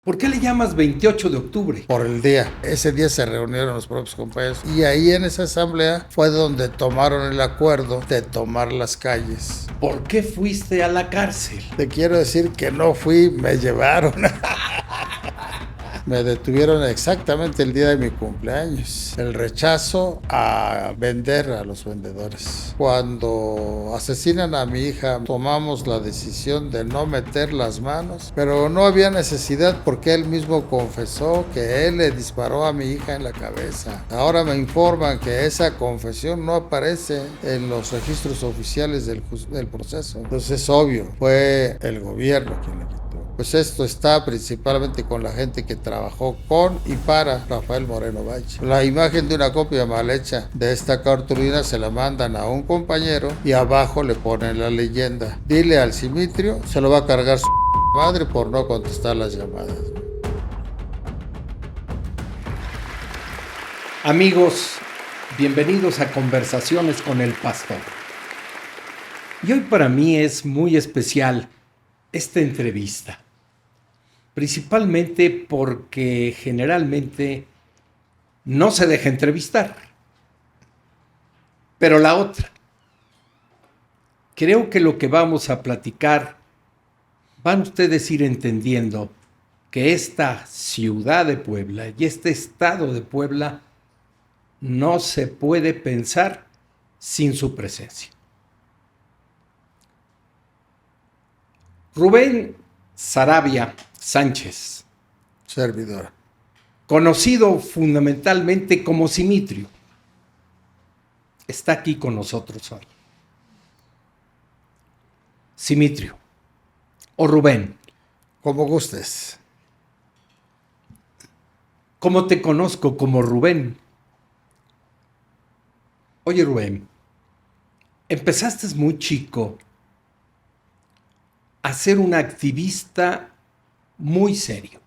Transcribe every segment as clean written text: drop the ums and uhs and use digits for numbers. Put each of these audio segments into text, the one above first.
¿Por qué le llamas 28 de octubre? Por el día. Ese día se reunieron los propios compañeros y ahí en esa asamblea fue donde tomaron el acuerdo de tomar las calles. ¿Por qué fuiste a la cárcel? Te quiero decir que no fui, me llevaron. Me detuvieron exactamente el día de mi cumpleaños. El rechazo a vender a los vendedores. Cuando asesinan a mi hija, tomamos la decisión de no meter las manos, pero no había necesidad porque él mismo confesó que él le disparó a mi hija en la cabeza. Ahora me informan que esa confesión no aparece en los registros oficiales del proceso. Entonces es obvio, fue el gobierno quien le quitó. Pues esto está principalmente con la gente que trabajó con y para Rafael Moreno Valle. La imagen de una copia mal hecha de esta cartulina se la mandan a un compañero y abajo le ponen la leyenda: dile al Simitrio, se lo va a cargar su madre por no contestar las llamadas. Amigos, bienvenidos a Conversaciones con el Pastor. Y hoy para mí es muy especial esta entrevista, principalmente porque generalmente no se deja entrevistar. Pero la otra, creo que lo que vamos a platicar, van ustedes a ir entendiendo que esta ciudad de Puebla y este estado de Puebla no se puede pensar sin su presencia. Rubén Sarabia Sánchez, Servidora. conocido fundamentalmente como Simitrio, está aquí con nosotros hoy. Simitrio, o Rubén, Como gustes. ¿cómo te conozco? Como Rubén. Oye, Rubén, empezaste muy chico a ser un activista muy serio,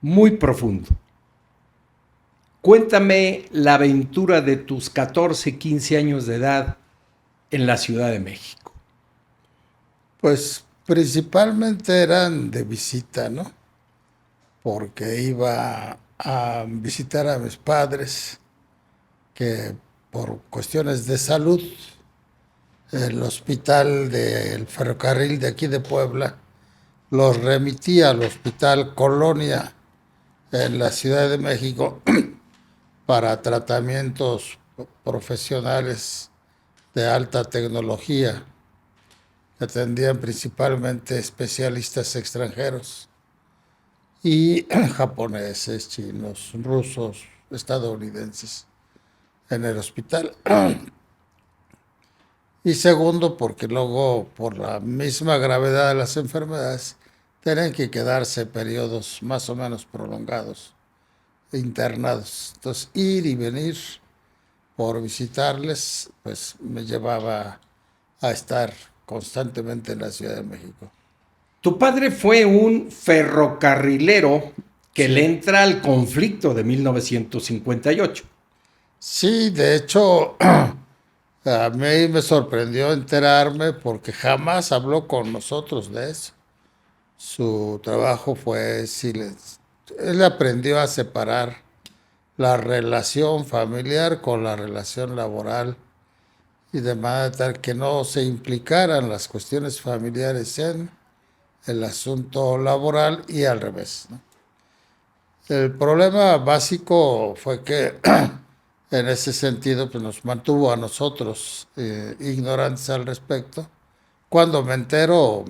muy profundo. Cuéntame la aventura de tus 14, 15 años de edad en la Ciudad de México. Pues principalmente eran de visita, ¿no? Porque iba a visitar a mis padres que por cuestiones de salud, el hospital del ferrocarril de aquí de Puebla los remitía al hospital Colonia en la Ciudad de México para tratamientos profesionales de alta tecnología que atendían principalmente especialistas extranjeros y japoneses, chinos, rusos, estadounidenses en el hospital. Y segundo, porque luego, por la misma gravedad de las enfermedades, tienen que quedarse periodos más o menos prolongados, internados. Entonces, ir y venir por visitarles, pues me llevaba a estar constantemente en la Ciudad de México. Tu padre fue un ferrocarrilero que le Sí, entra al conflicto de 1958. sí, de hecho, a mí me sorprendió enterarme porque jamás habló con nosotros de eso. Su trabajo fue silencio. Él aprendió a separar la relación familiar con la relación laboral y de manera tal que no se implicaran las cuestiones familiares en el asunto laboral y al revés, ¿no? El problema básico fue que en ese sentido pues, nos mantuvo a nosotros ignorantes al respecto. Cuando me entero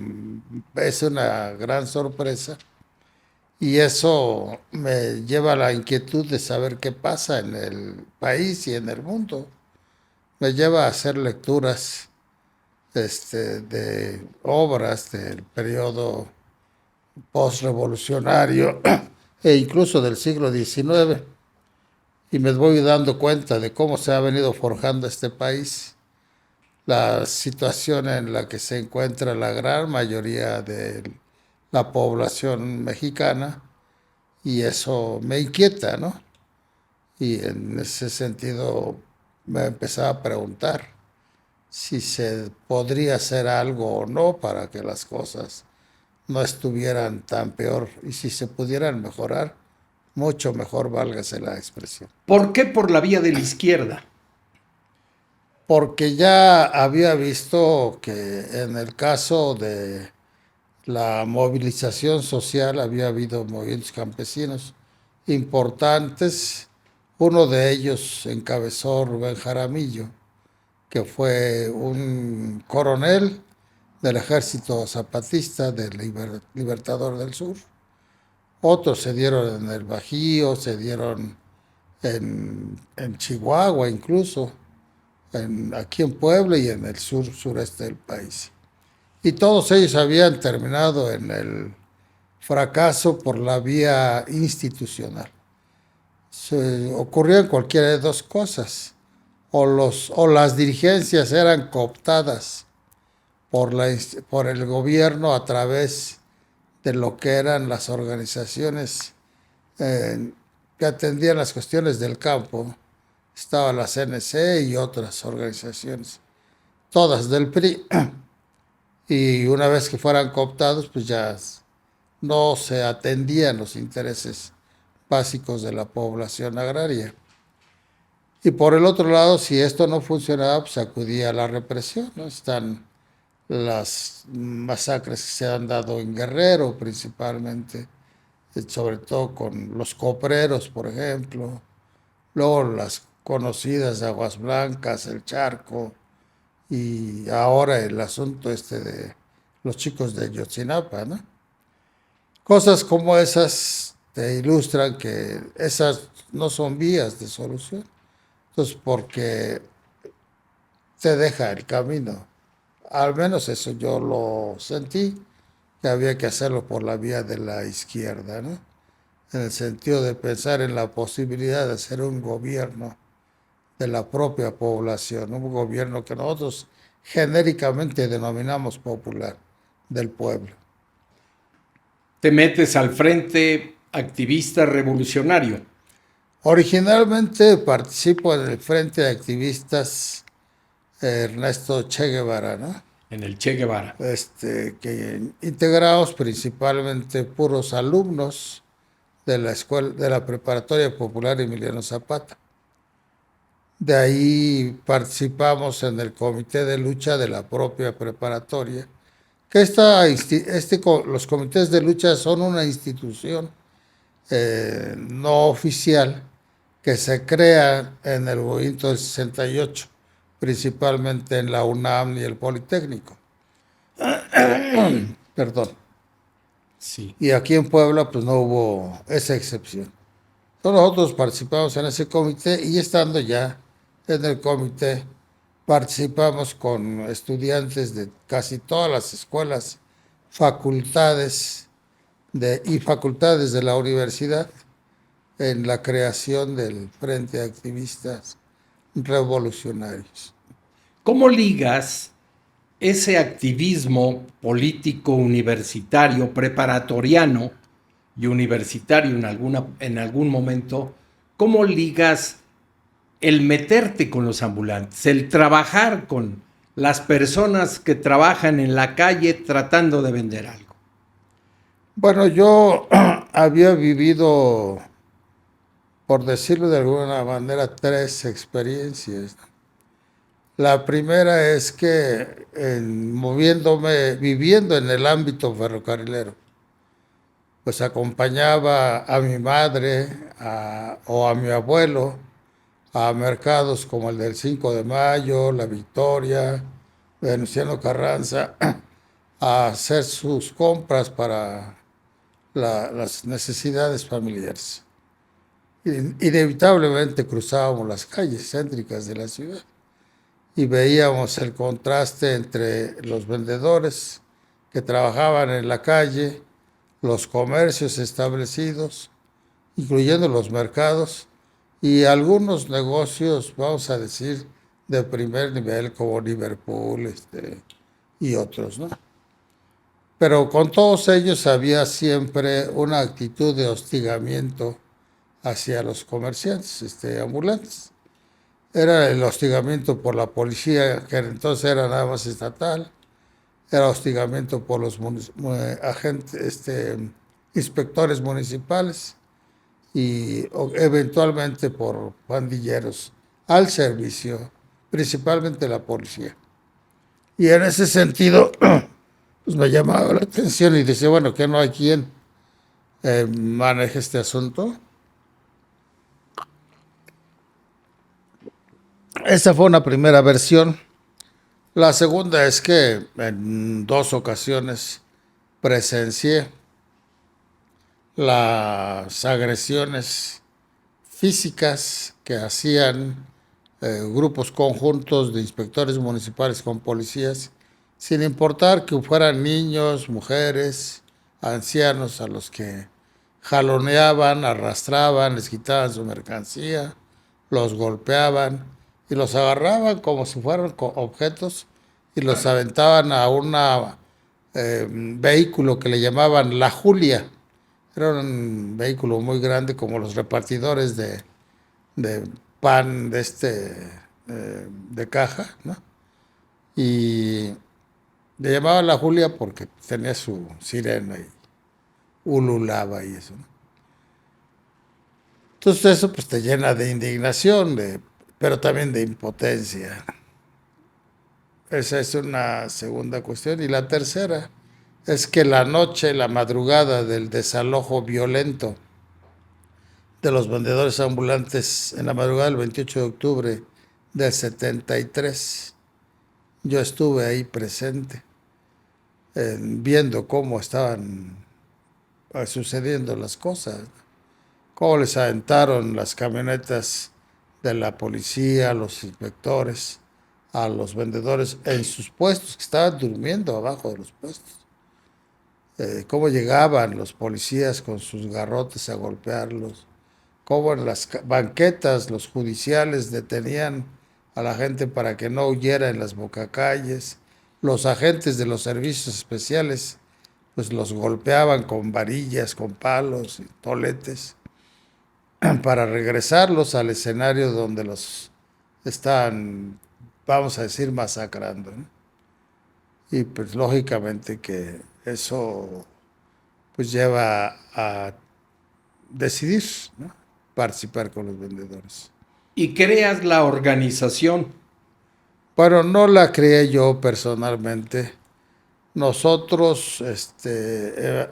es una gran sorpresa y eso me lleva a la inquietud de saber qué pasa en el país y en el mundo. Me lleva a hacer lecturas de obras del periodo postrevolucionario e incluso del siglo XIX. Y me voy dando cuenta de cómo se ha venido forjando este país, la situación en la que se encuentra la gran mayoría de la población mexicana, y eso me inquieta, ¿no? Y en ese sentido me empezaba a preguntar si se podría hacer algo o no para que las cosas no estuvieran tan peor. Y si se pudieran mejorar, mucho mejor, válgase la expresión. ¿Por qué por la vía de la izquierda? Porque ya había visto que en el caso de la movilización social había habido movimientos campesinos importantes. Uno de ellos encabezó Rubén Jaramillo, que fue un coronel del ejército zapatista del Libertador del Sur. Otros se dieron en el Bajío, se dieron en Chihuahua incluso, aquí en Puebla y en el sureste del país. Y todos ellos habían terminado en el fracaso por la vía institucional. Ocurrían cualquiera de dos cosas. O las dirigencias eran cooptadas por el gobierno a través de lo que eran las organizaciones que atendían las cuestiones del campo. Estaba la CNC y otras organizaciones, todas del PRI. Y una vez que fueran cooptados, pues ya no se atendían los intereses básicos de la población agraria. Y por el otro lado, si esto no funcionaba, pues acudía a la represión, ¿no? Están las masacres que se han dado en Guerrero principalmente, sobre todo con los copreros, por ejemplo, luego las conocidas Aguas Blancas, el Charco, y ahora el asunto de los chicos de Yotzinapa, ¿no? Cosas como esas te ilustran que esas no son vías de solución. Entonces, porque te deja el camino. Al menos eso yo lo sentí, que había que hacerlo por la vía de la izquierda, ¿no? En el sentido de pensar en la posibilidad de hacer un gobierno de la propia población, un gobierno que nosotros genéricamente denominamos popular, del pueblo. Te metes al frente activista revolucionario. Originalmente participo en el Frente de Activistas Ernesto Che Guevara, ¿no? En el Che Guevara. Que integrados principalmente puros alumnos de la escuela, de la Preparatoria Popular Emiliano Zapata. De ahí participamos en el comité de lucha de la propia preparatoria, que los comités de lucha son una institución no oficial que se crea en el movimiento del 68, principalmente en la UNAM y el Politécnico. Perdón. Sí. Y aquí en Puebla pues no hubo esa excepción. Entonces nosotros participamos en ese comité y estando ya en el comité participamos con estudiantes de casi todas las escuelas, facultades y facultades de la universidad en la creación del Frente de Activistas Revolucionarios. ¿Cómo ligas ese activismo político universitario, preparatoriano y universitario en algún momento? ¿Cómo ligas el meterte con los ambulantes, el trabajar con las personas que trabajan en la calle tratando de vender algo? Bueno, yo había vivido, por decirlo de alguna manera, 3 experiencias. La primera es que viviendo en el ámbito ferrocarrilero, pues acompañaba a mi madre o a mi abuelo a mercados como el del 5 de Mayo, La Victoria, Venustiano Carranza, a hacer sus compras para las necesidades familiares. Inevitablemente cruzábamos las calles céntricas de la ciudad y veíamos el contraste entre los vendedores que trabajaban en la calle, los comercios establecidos, incluyendo los mercados, y algunos negocios, vamos a decir, de primer nivel como Liverpool y otros, ¿no? Pero con todos ellos había siempre una actitud de hostigamiento hacia los comerciantes ambulantes. Era el hostigamiento por la policía, que entonces era nada más estatal, era hostigamiento por los inspectores municipales y eventualmente por pandilleros al servicio, principalmente la policía. Y en ese sentido, pues me llamaba la atención y decía, bueno, que no hay quien maneje este asunto. Esa fue una primera versión. La segunda es que en 2 ocasiones presencié las agresiones físicas que hacían grupos conjuntos de inspectores municipales con policías, sin importar que fueran niños, mujeres, ancianos, a los que jaloneaban, arrastraban, les quitaban su mercancía, los golpeaban y los agarraban como si fueran objetos y los aventaban a un vehículo que le llamaban La Julia. Era un vehículo muy grande como los repartidores de pan de caja, ¿no? Y le llamaban La Julia porque tenía su sirena y ululaba y eso, ¿no? Entonces eso pues te llena de indignación, pero también de impotencia. Esa es una segunda cuestión. Y la tercera es que la madrugada del desalojo violento de los vendedores ambulantes en la madrugada del 28 de octubre del 73, yo estuve ahí presente, viendo cómo estaban sucediendo las cosas, cómo les aventaron las camionetas de la policía, a los inspectores, a los vendedores en sus puestos, que estaban durmiendo abajo de los puestos. Cómo llegaban los policías con sus garrotes a golpearlos, cómo en las banquetas los judiciales detenían a la gente para que no huyera en las bocacalles, los agentes de los servicios especiales pues los golpeaban con varillas, con palos y toletes para regresarlos al escenario donde los estaban, vamos a decir, masacrando, ¿no? Y pues lógicamente que eso pues lleva a decidir, ¿no?, participar con los vendedores. Y creas la organización. Bueno, no la creé yo personalmente. Nosotros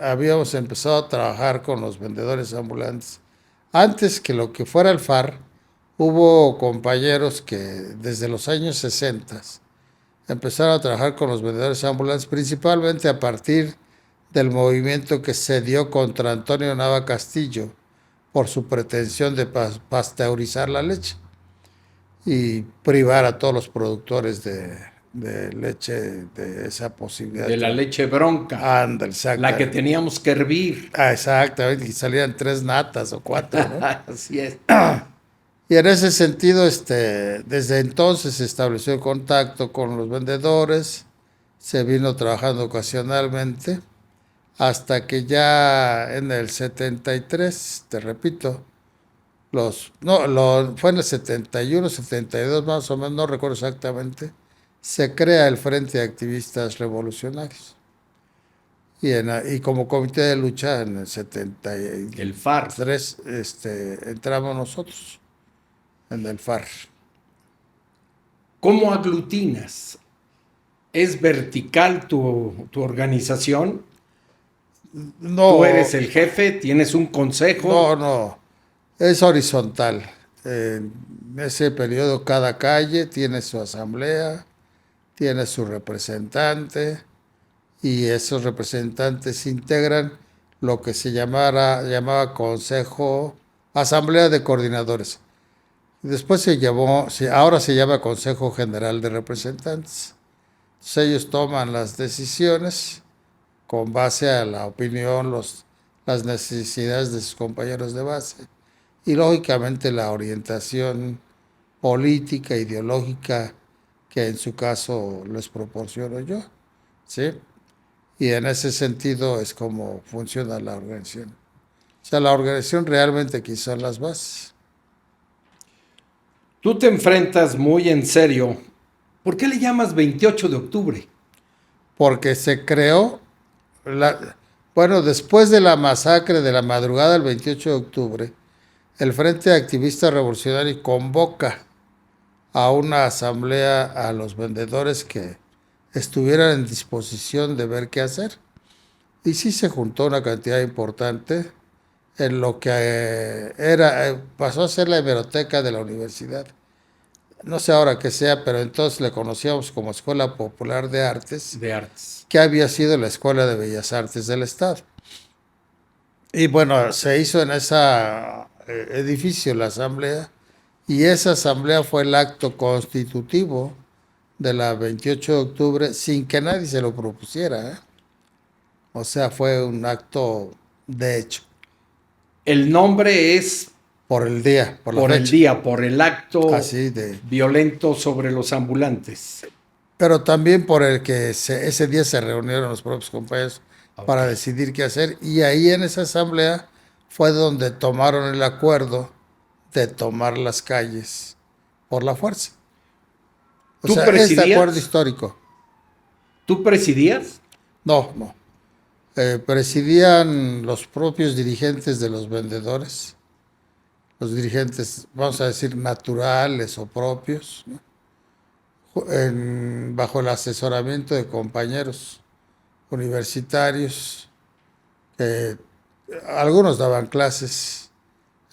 habíamos empezado a trabajar con los vendedores ambulantes. Antes que lo que fuera el FAR, hubo compañeros que desde los años 60 empezaron a trabajar con los vendedores ambulantes, principalmente a partir del movimiento que se dio contra Antonio Nava Castillo por su pretensión de pasteurizar la leche y privar a todos los productores de leche de esa posibilidad. De la leche bronca. Anda, exacto. La que teníamos que hervir. Exactamente, y salían 3 natas o 4, ¿no? Así es. Y en ese sentido, desde entonces se estableció el contacto con los vendedores, se vino trabajando ocasionalmente, hasta que ya en el 73, te repito, fue en el 71, 72 más o menos, no recuerdo exactamente, se crea el Frente de Activistas Revolucionarios. Y como comité de lucha en el 73, el FAR, entramos nosotros en el FAR. ¿Cómo aglutinas? ¿Es vertical tu organización? No. ¿Tú eres el jefe? ¿Tienes un consejo? No. Es horizontal. En ese periodo cada calle tiene su asamblea, tiene su representante, y esos representantes integran lo que se llamaba Consejo, Asamblea de Coordinadores. Después ahora se llama Consejo General de Representantes. Entonces ellos toman las decisiones con base a la opinión, las necesidades de sus compañeros de base y lógicamente la orientación política, ideológica que en su caso les proporciono yo, ¿sí? Y en ese sentido es como funciona la organización. O sea, la organización realmente aquí son las bases. Tú te enfrentas muy en serio. ¿Por qué le llamas 28 de octubre? porque se creó, bueno, después de la masacre de la madrugada del 28 de octubre, el Frente Activista Revolucionario convoca a una asamblea a los vendedores que estuvieran en disposición de ver qué hacer. Y sí se juntó una cantidad importante en lo que pasó a ser la hemeroteca de la universidad. No sé ahora qué sea, pero entonces le conocíamos como Escuela Popular de Artes, de artes. que había sido la Escuela de Bellas Artes del Estado. Y bueno, se hizo en ese edificio la asamblea, y esa asamblea fue el acto constitutivo de la 28 de octubre sin que nadie se lo propusiera, ¿eh? O sea, fue un acto de hecho, El nombre es por el día, por la por el fecha, día, por el acto así de... violento sobre los ambulantes. Pero también por el que ese día se reunieron los propios compañeros Ok. para decidir qué hacer. Y ahí en esa asamblea fue donde tomaron el acuerdo de tomar las calles por la fuerza. O ¿Tú sea, este acuerdo presidías? histórico. ¿Tú presidías? No, no. Presidían los propios dirigentes de los vendedores, los dirigentes, vamos a decir, naturales o propios, ¿no? Bajo el asesoramiento de compañeros universitarios, que algunos daban clases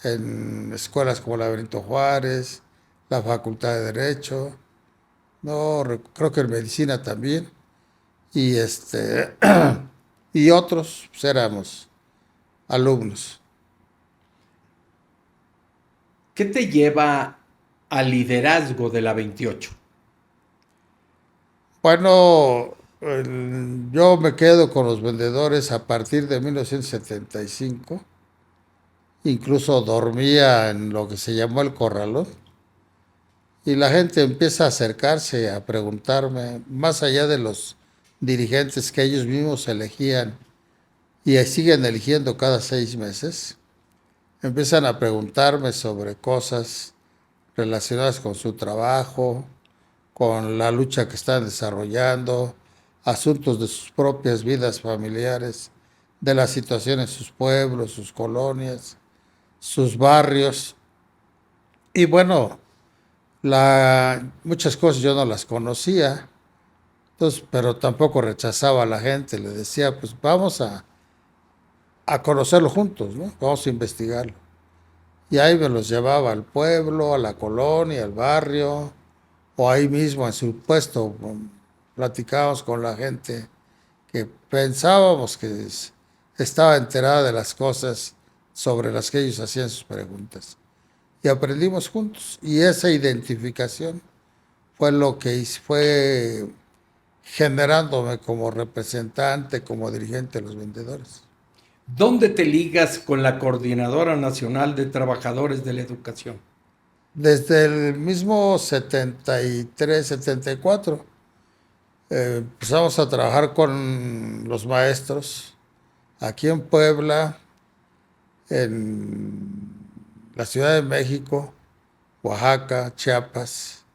en escuelas como la Benito Juárez, la Facultad de Derecho, no, creo que en medicina también, y y otros pues, éramos alumnos. ¿Qué te lleva al liderazgo de la 28? Bueno, yo me quedo con los vendedores a partir de 1975. Incluso dormía en lo que se llamó el corralón. Y la gente empieza a acercarse, a preguntarme, más allá de los dirigentes que ellos mismos elegían y siguen eligiendo cada 6 meses, empiezan a preguntarme sobre cosas relacionadas con su trabajo, con la lucha que están desarrollando, asuntos de sus propias vidas familiares, de la situación en sus pueblos, sus colonias, sus barrios. Y bueno, muchas cosas yo no las conocía, entonces, pero tampoco rechazaba a la gente, le decía, pues vamos a conocerlo juntos, ¿no? Vamos a investigarlo. Y ahí me los llevaba al pueblo, a la colonia, al barrio, o ahí mismo en su puesto, platicábamos con la gente que pensábamos que estaba enterada de las cosas sobre las que ellos hacían sus preguntas. Y aprendimos juntos. Y esa identificación fue lo que fue generándome como representante, como dirigente de los vendedores. ¿Dónde te ligas con la Coordinadora Nacional de Trabajadores de la Educación? Desde el mismo 73, 74, empezamos a trabajar con los maestros aquí en Puebla, en la Ciudad de México, Oaxaca, Chiapas,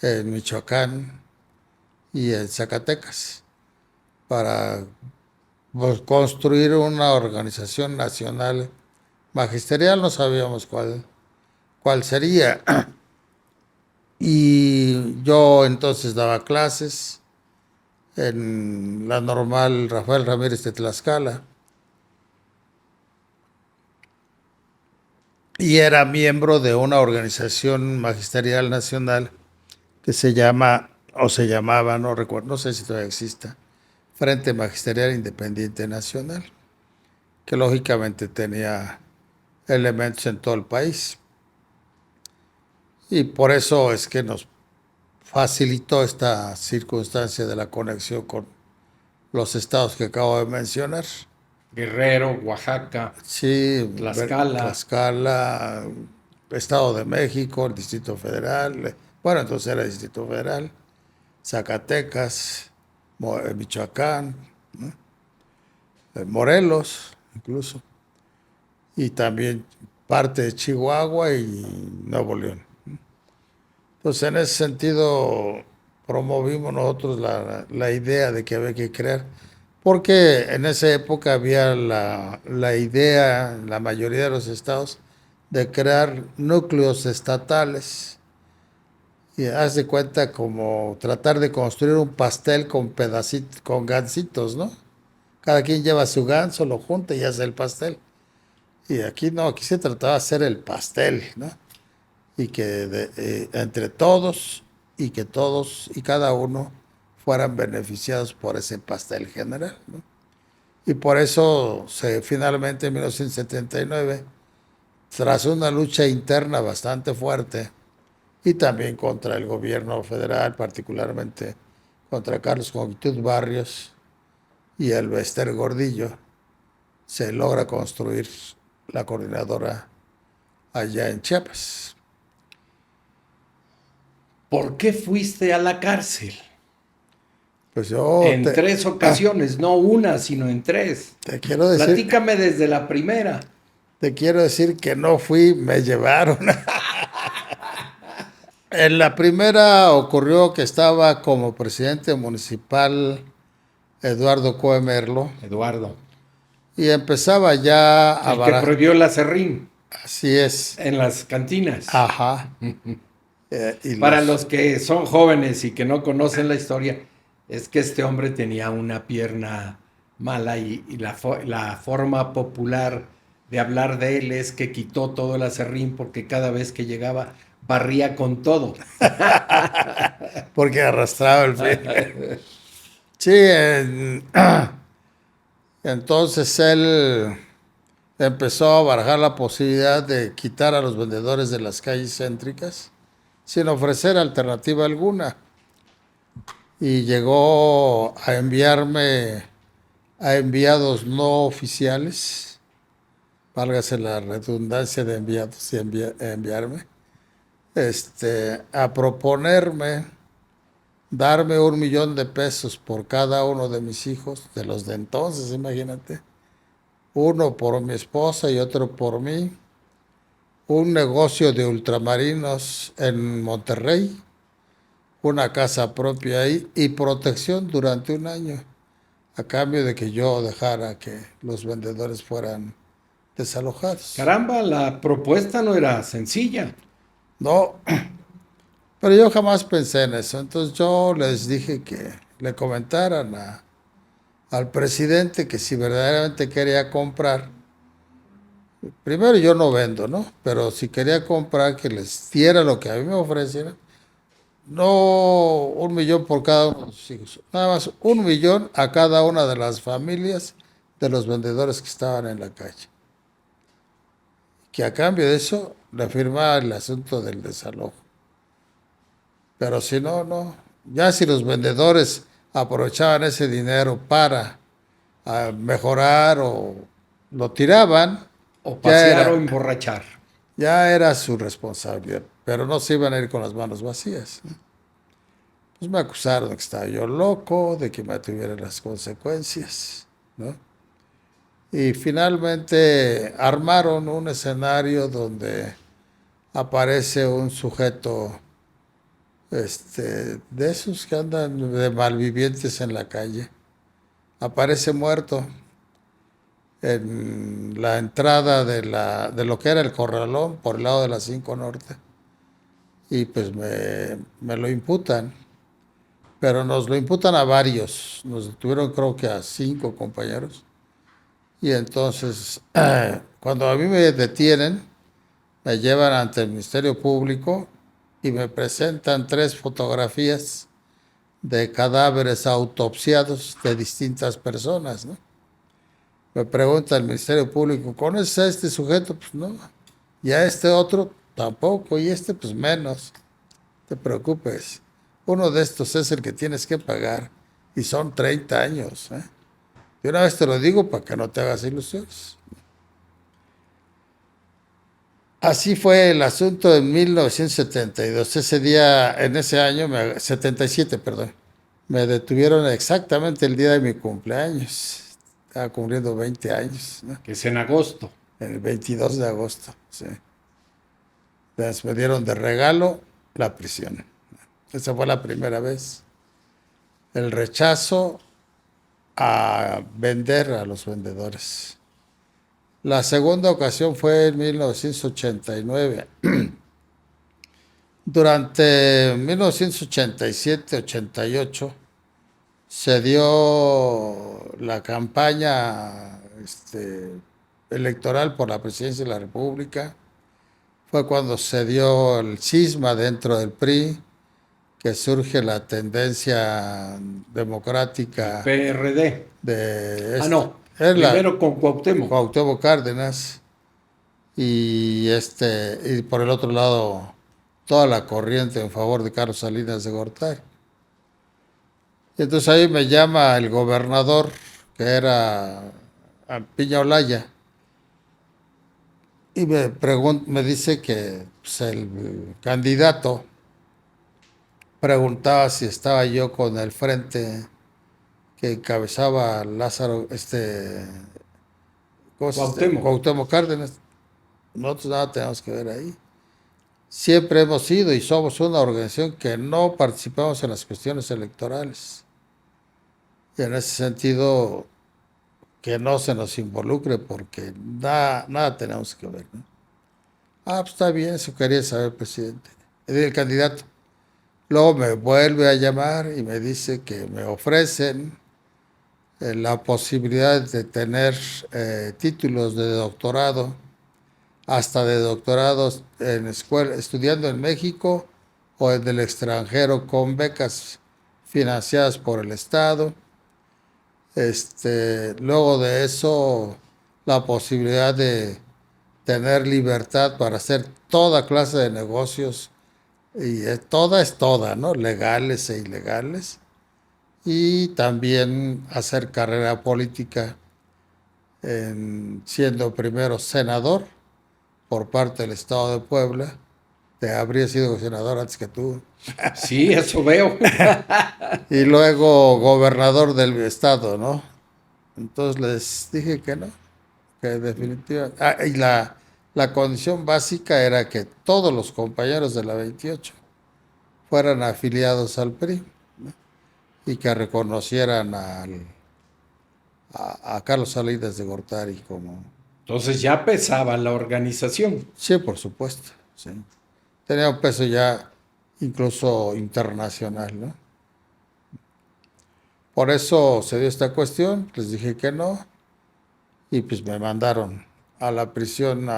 en Michoacán y en Zacatecas, para pues, construir una organización nacional magisterial. No sabíamos cuál sería. Y yo entonces daba clases en la normal Rafael Ramírez de Tlaxcala y era miembro de una organización magisterial nacional que se llama, o se llamaba, no recuerdo, no sé si todavía exista, Frente Magisterial Independiente Nacional, que lógicamente tenía elementos en todo el país. Y por eso es que nos facilitó esta circunstancia de la conexión con los estados que acabo de mencionar. Guerrero, Oaxaca, Sí, Tlaxcala. Tlaxcala, Estado de México, el Distrito Federal, bueno, entonces era el Distrito Federal, Zacatecas, Michoacán, ¿no? Morelos, incluso, y también parte de Chihuahua y Nuevo León. Entonces, en ese sentido, promovimos nosotros la idea de que había que crear, porque en esa época había la idea, en la mayoría de los estados, de crear núcleos estatales. Y haz de cuenta como tratar de construir un pastel con pedacitos, con gansitos, ¿no? Cada quien lleva su ganso, lo junta y hace el pastel. Y aquí no, aquí se trataba de hacer el pastel, ¿no? Y que entre todos y que todos y cada uno fueran beneficiados por ese pastel general, ¿no? Y por eso finalmente en 1979, tras una lucha interna bastante fuerte y también contra el gobierno federal, particularmente contra Carlos Joaquín Barrios y el Bester Gordillo, se logra construir la coordinadora allá en Chiapas. ¿Por qué fuiste a la cárcel? Pues yo En 3 ocasiones, no una, sino en 3. te quiero decir, Platícame desde la primera. te quiero decir que no fui, me llevaron. En la primera ocurrió que estaba como presidente municipal Eduardo Coemerlo Eduardo, y empezaba ya a el que prohibió el aserrín Así es. en las cantinas. Ajá. Y Para los que son jóvenes y que no conocen la historia, es que este hombre tenía una pierna mala y la forma popular de hablar de él es que quitó todo el aserrín porque cada vez que llegaba barría con todo. Porque arrastraba el pie. Sí, entonces él empezó a barajar la posibilidad de quitar a los vendedores de las calles céntricas sin ofrecer alternativa alguna. Y llegó a enviarme a enviados no oficiales, válgase la redundancia de enviados y enviarme, a proponerme darme $1,000,000 por cada uno de mis hijos, de los de entonces, imagínate, uno por mi esposa y otro por mí, un negocio de ultramarinos en Monterrey, una casa propia ahí y protección durante un año, a cambio de que yo dejara que los vendedores fueran desalojados. Caramba, la propuesta no era sencilla. No, pero yo jamás pensé en eso. Entonces yo les dije que le comentaran al presidente que si verdaderamente quería comprar, primero yo no vendo, ¿no? Pero si quería comprar, que les diera lo que a mí me ofrecieran. No 1,000,000 por cada uno de sus hijos, nada más 1,000,000 a cada una de las familias de los vendedores que estaban en la calle. Que a cambio de eso le firmaba el asunto del desalojo. Pero si no, no. Ya si los vendedores aprovechaban ese dinero para mejorar o lo tiraban, O pasear o emborrachar. ya era su responsabilidad. Pero no se iban a ir con las manos vacías, ¿no? Pues me acusaron de que estaba yo loco, de que me tuvieran las consecuencias, ¿no? Y finalmente armaron un escenario donde aparece un sujeto de esos que andan de malvivientes en la calle. Aparece muerto en la entrada de lo que era el Corralón, por el lado de la 5 Norte. Y pues me lo imputan. Pero nos lo imputan a varios. Nos detuvieron creo que a 5 compañeros. Y entonces, cuando a mí me detienen, me llevan ante el Ministerio Público y me presentan 3 fotografías de cadáveres autopsiados de distintas personas, ¿no? Me pregunta el Ministerio Público, ¿conoces a este sujeto? Pues no. Y a este otro tampoco. Y pues menos. No te preocupes. Uno de estos es el que tienes que pagar. Y son 30 años, ¿eh? Y una vez te lo digo para que no te hagas ilusiones. Así fue el asunto en 1972. Ese día, en ese año, 77, perdón, me detuvieron exactamente el día de mi cumpleaños. Estaba cumpliendo 20 años, ¿no? Que es en agosto. El 22 de agosto, sí. Entonces me dieron de regalo la prisión. Esa fue la primera vez. El rechazo a vender a los vendedores. La segunda ocasión fue en 1989. Durante 1987-88 se dio la campaña electoral por la presidencia de la República. Fue cuando se dio el cisma dentro del PRI, que surge la tendencia democrática PRD. de No. es Primero con Cuauhtémoc. Cuauhtémoc Cárdenas y y por el otro lado toda la corriente en favor de Carlos Salinas de Gortari. Y entonces ahí me llama el gobernador, que era Piña Olaya, y me dice que pues, el candidato preguntaba si estaba yo con el frente que encabezaba Lázaro, Cuauhtémoc Cárdenas. Nosotros nada tenemos que ver ahí. Siempre hemos sido y somos una organización que no participamos en las cuestiones electorales. Y en ese sentido, que no se nos involucre porque nada tenemos que ver, ¿no? Pues está bien, eso quería saber, presidente. El candidato. Luego me vuelve a llamar y me dice que me ofrecen la posibilidad de tener títulos de doctorado, hasta de doctorados en escuela, estudiando en México o en el extranjero con becas financiadas por el Estado. Luego de eso, la posibilidad de tener libertad para hacer toda clase de negocios, y toda es toda, ¿no? Legales e ilegales, y también hacer carrera política siendo primero senador por parte del Estado de Puebla. Te habría sido senador antes que tú. Sí, eso veo. Y luego gobernador del estado, ¿no? Entonces les dije que no, que definitivamente... y la condición básica era que todos los compañeros de la 28 fueran afiliados al PRI, ¿no? Y que reconocieran a Carlos Salinas de Gortari como... Entonces ya pesaba la organización. Sí, por supuesto, sí. Tenía un peso ya incluso internacional, ¿no? Por eso se dio esta cuestión, les dije que no, y pues me mandaron a la prisión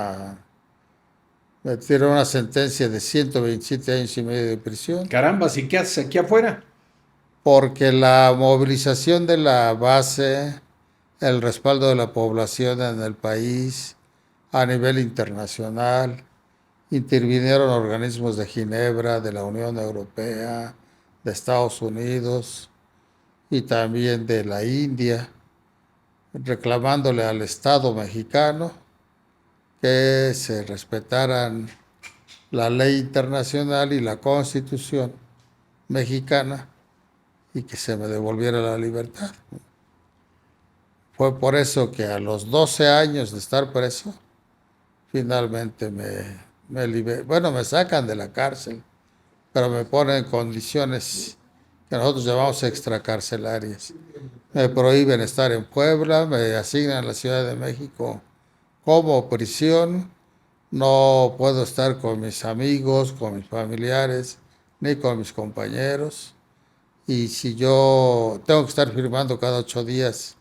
me dieron una sentencia de 127 años y medio de prisión. Caramba, ¿y qué haces aquí afuera? Porque la movilización de la base, el respaldo de la población en el país, a nivel internacional, intervinieron organismos de Ginebra, de la Unión Europea, de Estados Unidos y también de la India, reclamándole al Estado mexicano que se respetaran la ley internacional y la Constitución mexicana y que se me devolviera la libertad. Fue por eso que a los 12 años de estar preso, finalmente me sacan de la cárcel, pero me ponen condiciones que nosotros llamamos extracarcelarias. Me prohíben estar en Puebla, me asignan a la Ciudad de México como prisión, no puedo estar con mis amigos, con mis familiares, ni con mis compañeros. Y si yo tengo que estar firmando cada 8 días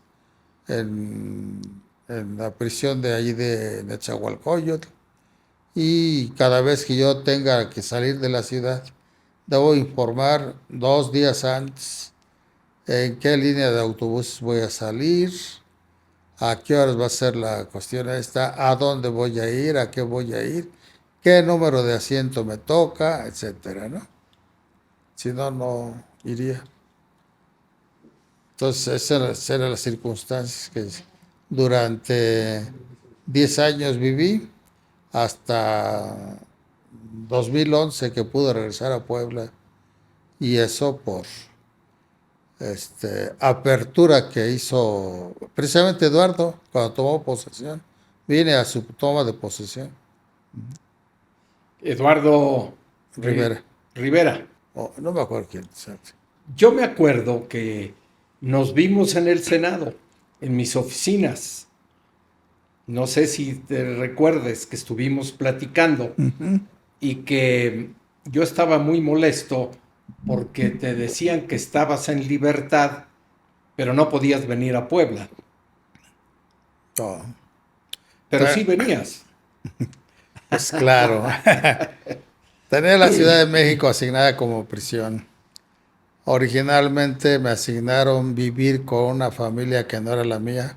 en, en la prisión de allí de Nezahualcóyotl, y cada vez que yo tenga que salir de la ciudad, debo informar 2 días antes en qué línea de autobús voy a salir, a qué horas va a ser la cuestión esta, a dónde voy a ir, a qué voy a ir, qué número de asiento me toca, etcétera, ¿no? Si no, no iría. Entonces, esas eran las circunstancias que durante 10 años viví, hasta 2011 que pude regresar a Puebla, y eso por apertura que hizo precisamente Eduardo cuando tomó posesión. Vine a su toma de posesión. Eduardo Rivera. Rivera. no me acuerdo quién. ¿Sabes? Yo me acuerdo que nos vimos en el Senado, en mis oficinas. No sé si te recuerdes que estuvimos platicando y que yo estaba muy molesto porque te decían que estabas en libertad, pero no podías venir a Puebla. No. Pero sí venías. Pues claro. Tenía la Ciudad de México asignada como prisión. Originalmente me asignaron vivir con una familia que no era la mía.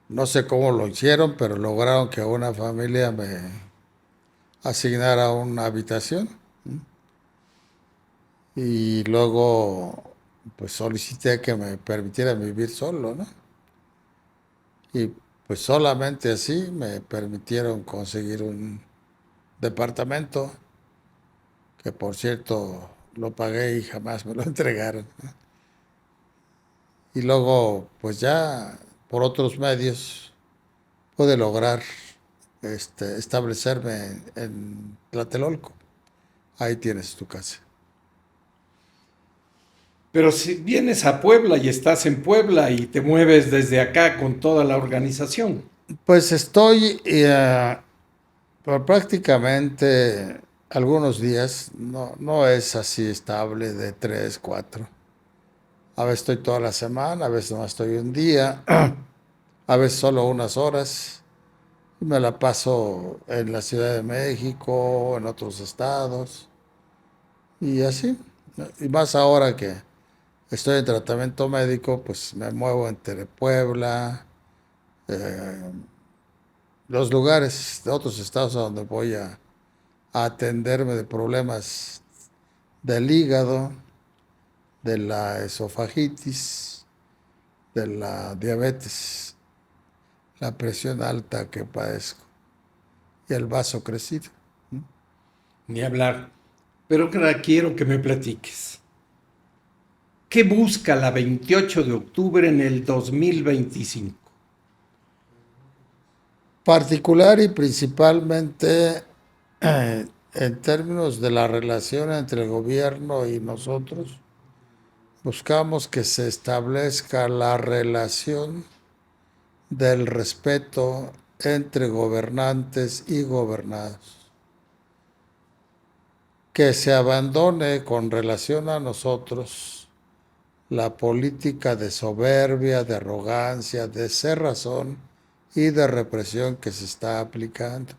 No sé cómo lo hicieron, pero lograron que una familia me asignara una habitación. Y luego, pues solicité que me permitieran vivir solo, ¿no? Y pues solamente así me permitieron conseguir un departamento, que por cierto lo pagué y jamás me lo entregaron, ¿no? Y luego, pues ya por otros medios pude lograr establecerme en Tlatelolco. Ahí tienes tu casa. Pero si vienes a Puebla y estás en Puebla y te mueves desde acá con toda la organización. Pues estoy por prácticamente algunos días, no es así estable de 3, 4. A veces estoy toda la semana, a veces no estoy un día, a veces solo unas horas. Y me la paso en la Ciudad de México, en otros estados y así, ¿no? Y más ahora que estoy en tratamiento médico, pues me muevo entre Puebla, eh, los lugares de otros estados a donde voy a atenderme de problemas del hígado, de la esofagitis, de la diabetes, la presión alta que padezco y el vaso crecido. Ni hablar. Pero ahora quiero que me platiques. ¿Qué busca la 28 de octubre en el 2025? Particular y principalmente en términos de la relación entre el gobierno y nosotros, buscamos que se establezca la relación del respeto entre gobernantes y gobernados, que se abandone con relación a nosotros la política de soberbia, de arrogancia, de cerrazón y de represión que se está aplicando.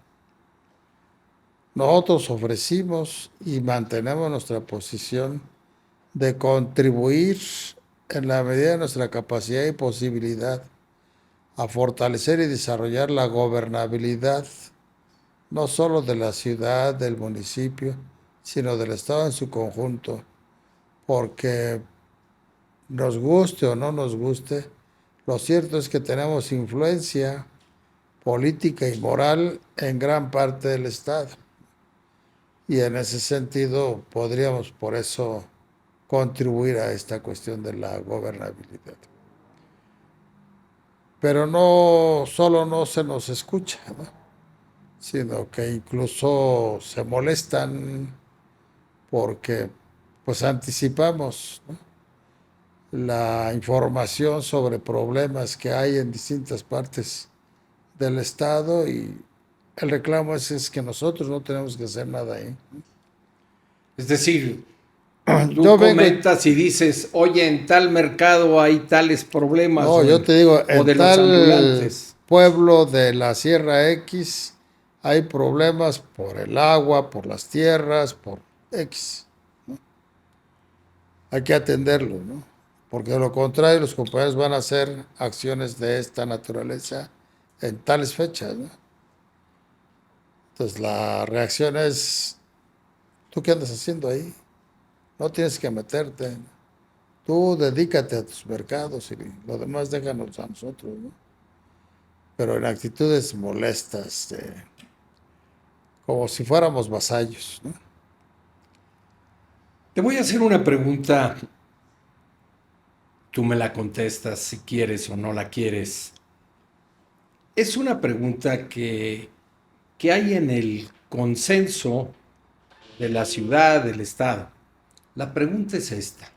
Nosotros ofrecimos y mantenemos nuestra posición de contribuir en la medida de nuestra capacidad y posibilidad a fortalecer y desarrollar la gobernabilidad, no solo de la ciudad, del municipio, sino del Estado en su conjunto, porque nos guste o no nos guste, lo cierto es que tenemos influencia política y moral en gran parte del Estado. Y en ese sentido podríamos por eso contribuir a esta cuestión de la gobernabilidad. Pero no solo no se nos escucha, ¿no? Sino que incluso se molestan porque pues anticipamos, ¿no?, la información sobre problemas que hay en distintas partes del Estado y el reclamo es que nosotros no tenemos que hacer nada ahí. Es decir, tú Yo vengo, comentas y dices, oye, en tal mercado hay tales problemas no, yo te digo, o en de los tal ambulantes. pueblo de la Sierra X hay problemas por el agua, por las tierras, por X. Hay que atenderlo, ¿no? Porque de lo contrario los compañeros van a hacer acciones de esta naturaleza en tales fechas, ¿no? Entonces la reacción es, ¿tú qué andas haciendo ahí? No tienes que meterte. Tú dedícate a tus mercados y lo demás déjanos a nosotros, ¿no? Pero en actitudes molestas, como si fuéramos vasallos, ¿no? Te voy a hacer una pregunta, tú me la contestas si quieres o no la quieres. Es una pregunta que hay en el consenso de la ciudad, del estado. La pregunta es esta.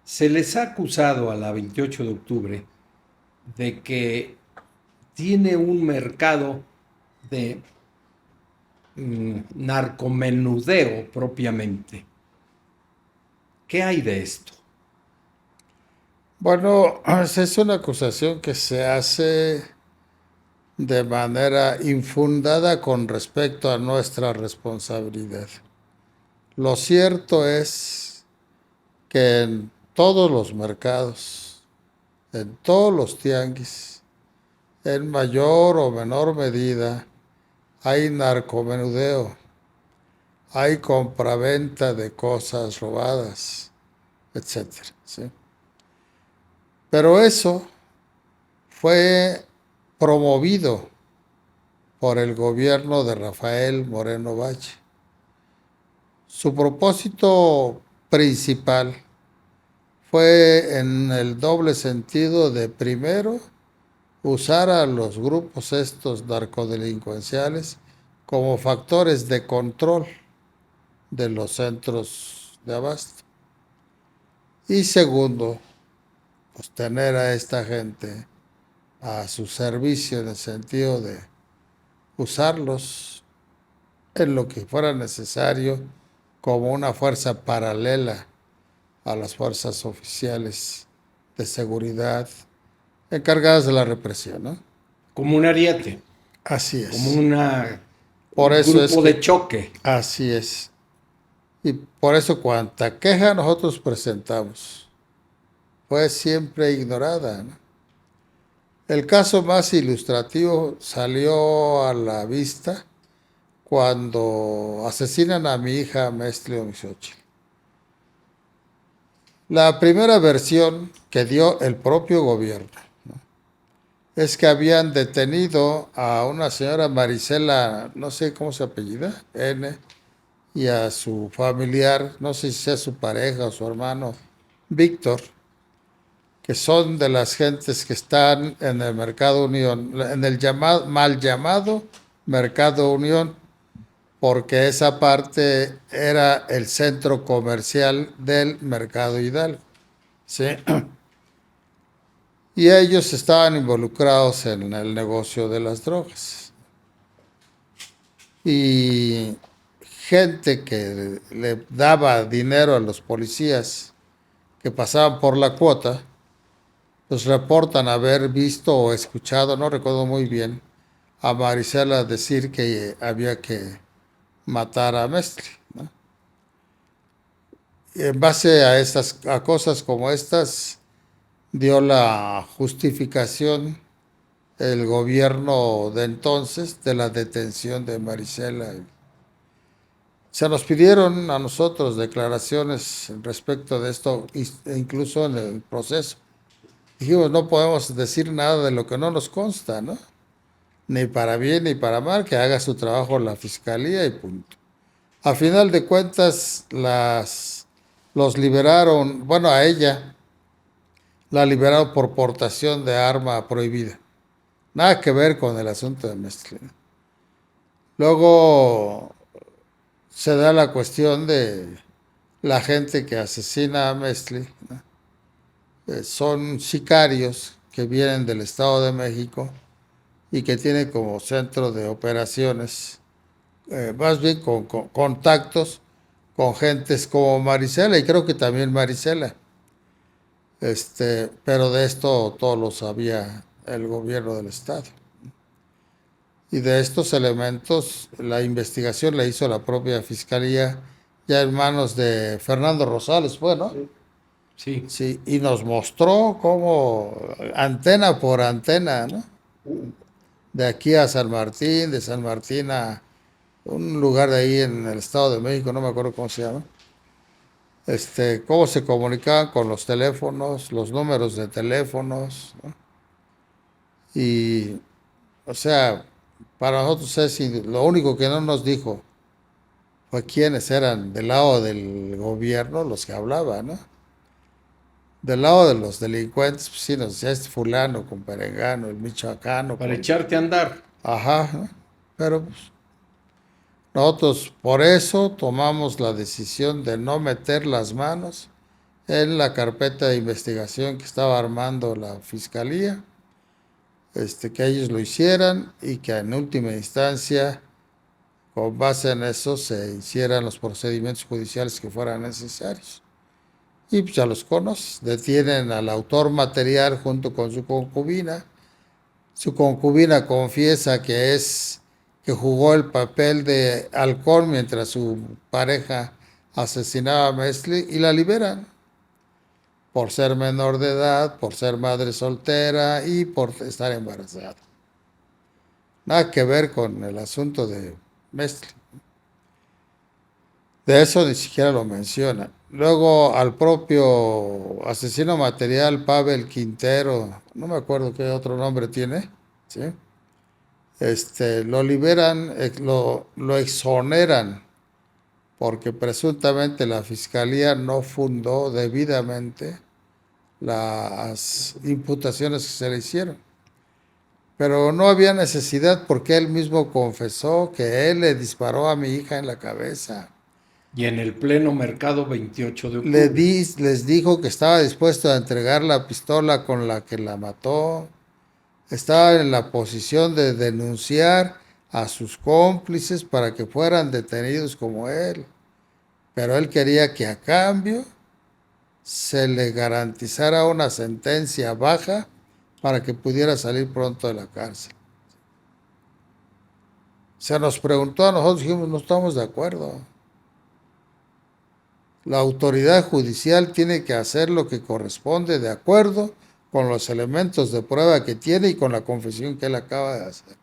Se les ha acusado a la 28 de octubre de que tiene un mercado de narcomenudeo propiamente. ¿Qué hay de esto? Bueno, esa es una acusación que se hace de manera infundada con respecto a nuestra responsabilidad. Lo cierto es que en todos los mercados, en todos los tianguis, en mayor o menor medida, hay narcomenudeo, hay compraventa de cosas robadas, etcétera, ¿sí? Pero eso fue promovido por el gobierno de Rafael Moreno Valle. Su propósito principal fue en el doble sentido de, primero, usar a los grupos estos narcodelincuenciales como factores de control de los centros de abasto. Y segundo, pues tener a esta gente a su servicio en el sentido de usarlos en lo que fuera necesario como una fuerza paralela a las fuerzas oficiales de seguridad encargadas de la represión, ¿no? Como un ariete, Así como es. Por un eso es grupo que, de choque. así es. Y por eso cuanta queja nosotros presentamos fue siempre ignorada, ¿no? El caso más ilustrativo salió a la vista cuando asesinan a mi hija Mestle Omisochi. La primera versión que dio el propio gobierno es que habían detenido a una señora Marisela, no sé cómo se apellida, N, y a su familiar, no sé si sea su pareja o su hermano, Víctor, que son de las gentes que están en el Mercado Unión, en el mal llamado Mercado Unión, porque esa parte era el centro comercial del Mercado Hidalgo, ¿sí? Y ellos estaban involucrados en el negocio de las drogas. Y gente que le daba dinero a los policías que pasaban por la cuota, los reportan haber visto o escuchado, no recuerdo muy bien, a Marisela decir que había que matar a Mestre, ¿no? Y en base a cosas como estas, dio la justificación el gobierno de entonces de la detención de Marisela. Se nos pidieron a nosotros declaraciones respecto de esto, e incluso en el proceso. Dijimos, no podemos decir nada de lo que no nos consta, ¿no? Ni para bien ni para mal, que haga su trabajo la fiscalía y punto. A final de cuentas, los liberaron, bueno, a ella la liberaron por portación de arma prohibida. Nada que ver con el asunto de Mestre. Luego se da la cuestión de la gente que asesina a Mestre, ¿no? Son sicarios que vienen del Estado de México y que tienen como centro de operaciones, más bien con contactos con gentes como Marisela, y creo que también Marisela. Pero de esto todo lo sabía el gobierno del Estado. Y de estos elementos, la investigación la hizo la propia Fiscalía, ya en manos de Fernando Rosales, bueno. Sí. Sí, y nos mostró cómo antena por antena, ¿no? De aquí a San Martín, de San Martín a un lugar de ahí en el Estado de México, no me acuerdo cómo se llama. Cómo se comunicaban con los teléfonos, los números de teléfonos, ¿no? Y, o sea, para nosotros lo único que no nos dijo fue quiénes eran del lado del gobierno los que hablaban, ¿no? Del lado de los delincuentes, pues sí nos decía este fulano con perengano, el michoacano. Para echarte a andar. Ajá, ¿no? Pero pues, Nosotros por eso tomamos la decisión de no meter las manos en la carpeta de investigación que estaba armando la fiscalía, que ellos lo hicieran y que en última instancia, con base en eso, se hicieran los procedimientos judiciales que fueran necesarios. Y pues ya los conoces, detienen al autor material junto con su concubina. Su concubina confiesa que jugó el papel de halcón mientras su pareja asesinaba a Mesli y la liberan por ser menor de edad, por ser madre soltera y por estar embarazada. Nada que ver con el asunto de Mesli. De eso ni siquiera lo menciona. Luego al propio asesino material, Pavel Quintero, no me acuerdo qué otro nombre tiene, ¿sí? Lo liberan, lo exoneran, porque presuntamente la fiscalía no fundó debidamente las imputaciones que se le hicieron. Pero no había necesidad porque él mismo confesó que él le disparó a mi hija en la cabeza. Y en el pleno mercado 28 de octubre. Les dijo que estaba dispuesto a entregar la pistola con la que la mató. Estaba en la posición de denunciar a sus cómplices para que fueran detenidos como él. Pero él quería que a cambio se le garantizara una sentencia baja para que pudiera salir pronto de la cárcel. Se nos preguntó a nosotros, dijimos, no estamos de acuerdo. La autoridad judicial tiene que hacer lo que corresponde de acuerdo con los elementos de prueba que tiene y con la confesión que él acaba de hacer.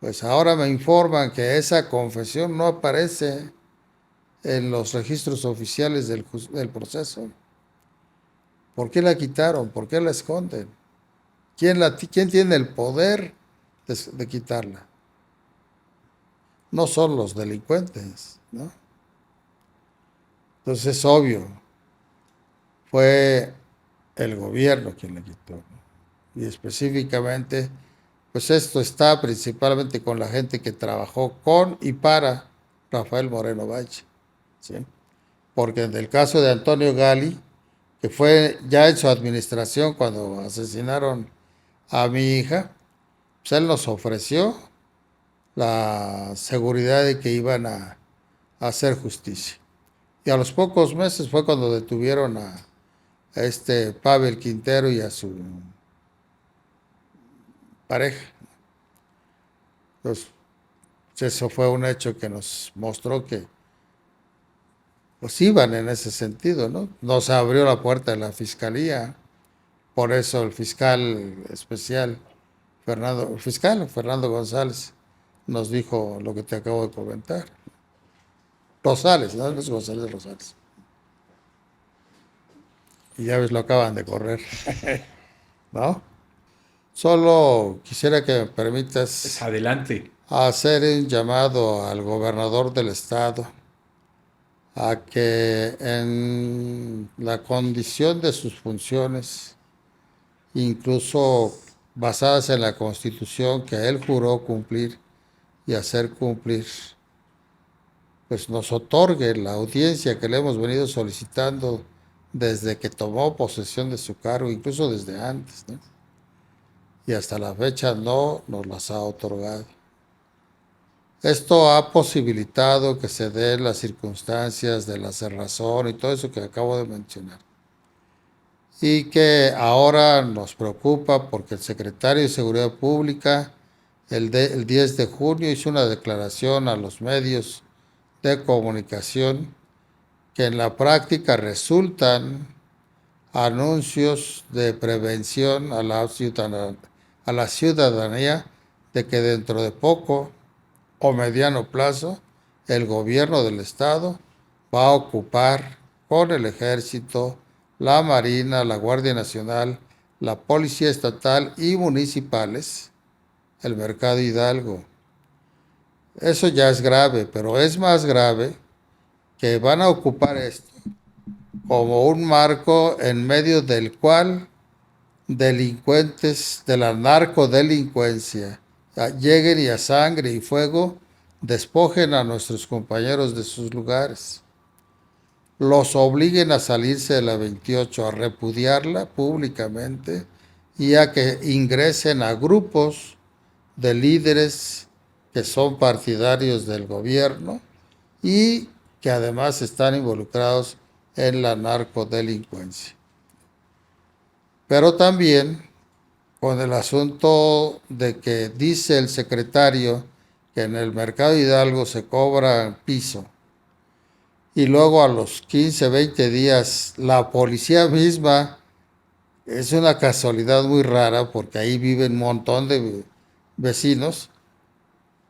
Pues ahora me informan que esa confesión no aparece en los registros oficiales del proceso. ¿Por qué la quitaron? ¿Por qué la esconden? ¿Quién tiene el poder de quitarla? No son los delincuentes, ¿no? Entonces es obvio, fue el gobierno quien la quitó, ¿no? Y específicamente, pues esto está principalmente con la gente que trabajó con y para Rafael Moreno Valle, ¿sí? Porque en el caso de Antonio Gali, que fue ya en su administración cuando asesinaron a mi hija, pues él nos ofreció la seguridad de que iban a hacer justicia. Y a los pocos meses fue cuando detuvieron a Pavel Quintero y a su pareja. Entonces, eso fue un hecho que nos mostró que pues iban en ese sentido, ¿no? Nos abrió la puerta de la fiscalía, por eso el fiscal especial, Fernando González, nos dijo lo que te acabo de comentar. Rosales, no es González, Rosales. Y ya ves, lo acaban de correr, ¿no? Solo quisiera que me permitas Pues adelante. hacer un llamado al gobernador del estado a que en la condición de sus funciones, incluso basadas en la Constitución que él juró cumplir y hacer cumplir, pues nos otorgue la audiencia que le hemos venido solicitando desde que tomó posesión de su cargo, incluso desde antes, ¿no? Y hasta la fecha no nos las ha otorgado. Esto ha posibilitado que se den las circunstancias de la cerrazón y todo eso que acabo de mencionar. Y que ahora nos preocupa porque el secretario de Seguridad Pública el 10 de junio hizo una declaración a los medios de comunicación que en la práctica resultan anuncios de prevención a la ciudadanía de que dentro de poco o mediano plazo el gobierno del estado va a ocupar con el ejército, la Marina, la Guardia Nacional, la Policía Estatal y municipales el Mercado Hidalgo. Eso ya es grave, pero es más grave que van a ocupar esto como un marco en medio del cual delincuentes de la narcodelincuencia lleguen y a sangre y fuego despojen a nuestros compañeros de sus lugares, los obliguen a salirse de la 28, a repudiarla públicamente y a que ingresen a grupos de líderes que son partidarios del gobierno y que además están involucrados en la narcodelincuencia. Pero también con el asunto de que dice el secretario que en el Mercado Hidalgo se cobra piso y luego a los 15, 20 días la policía misma, es una casualidad muy rara porque ahí viven un montón de vecinos,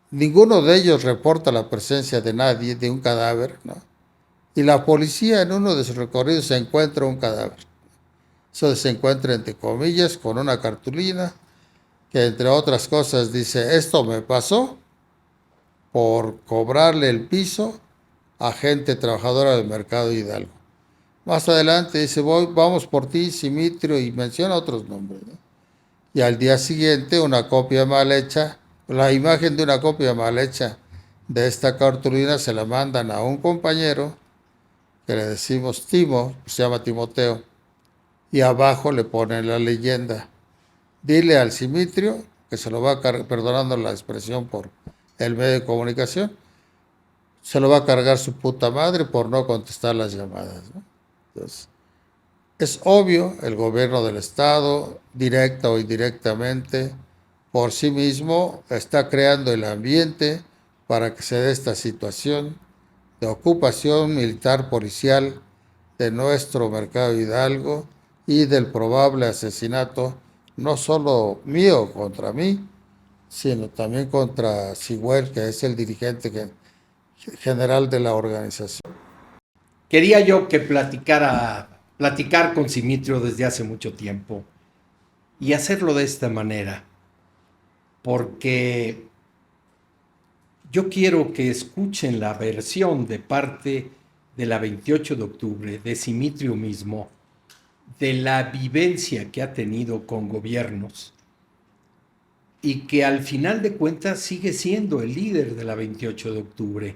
ninguno de ellos reporta la presencia de nadie, de un cadáver, ¿no? Y la policía en uno de sus recorridos se encuentra un cadáver. Eso se encuentra entre comillas con una cartulina que entre otras cosas dice, esto me pasó por cobrarle el piso a gente trabajadora del Mercado Hidalgo. Más adelante dice, vamos por ti, Simitrio, y menciona otros nombres, ¿no? Y al día siguiente una copia mal hecha, la imagen de una copia mal hecha de esta cartulina se la mandan a un compañero que le decimos Timo, se llama Timoteo, y abajo le ponen la leyenda. Dile al Simitrio que se lo va a cargar, perdonando la expresión por el medio de comunicación, se lo va a cargar su puta madre por no contestar las llamadas, ¿no? Entonces, es obvio, el gobierno del Estado, directa o indirectamente, por sí mismo, está creando el ambiente para que se dé esta situación de ocupación militar policial de nuestro Mercado Hidalgo y del probable asesinato, no solo mío contra mí, sino también contra Sigüel, que es el dirigente general de la organización. Quería yo que platicar con Simitrio desde hace mucho tiempo y hacerlo de esta manera, porque yo quiero que escuchen la versión de parte de la 28 de octubre, de Simitrio mismo, de la vivencia que ha tenido con gobiernos y que al final de cuentas sigue siendo el líder de la 28 de octubre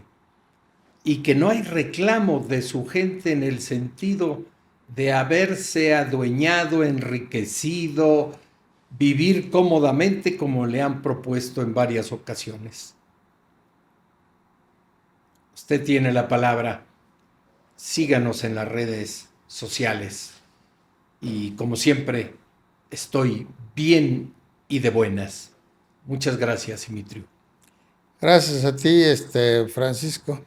y que no hay reclamo de su gente en el sentido de haberse adueñado, enriquecido, vivir cómodamente como le han propuesto en varias ocasiones. Usted tiene la palabra, síganos en las redes sociales y como siempre estoy bien y de buenas. Muchas gracias, Dimitrio. Gracias a ti, Francisco.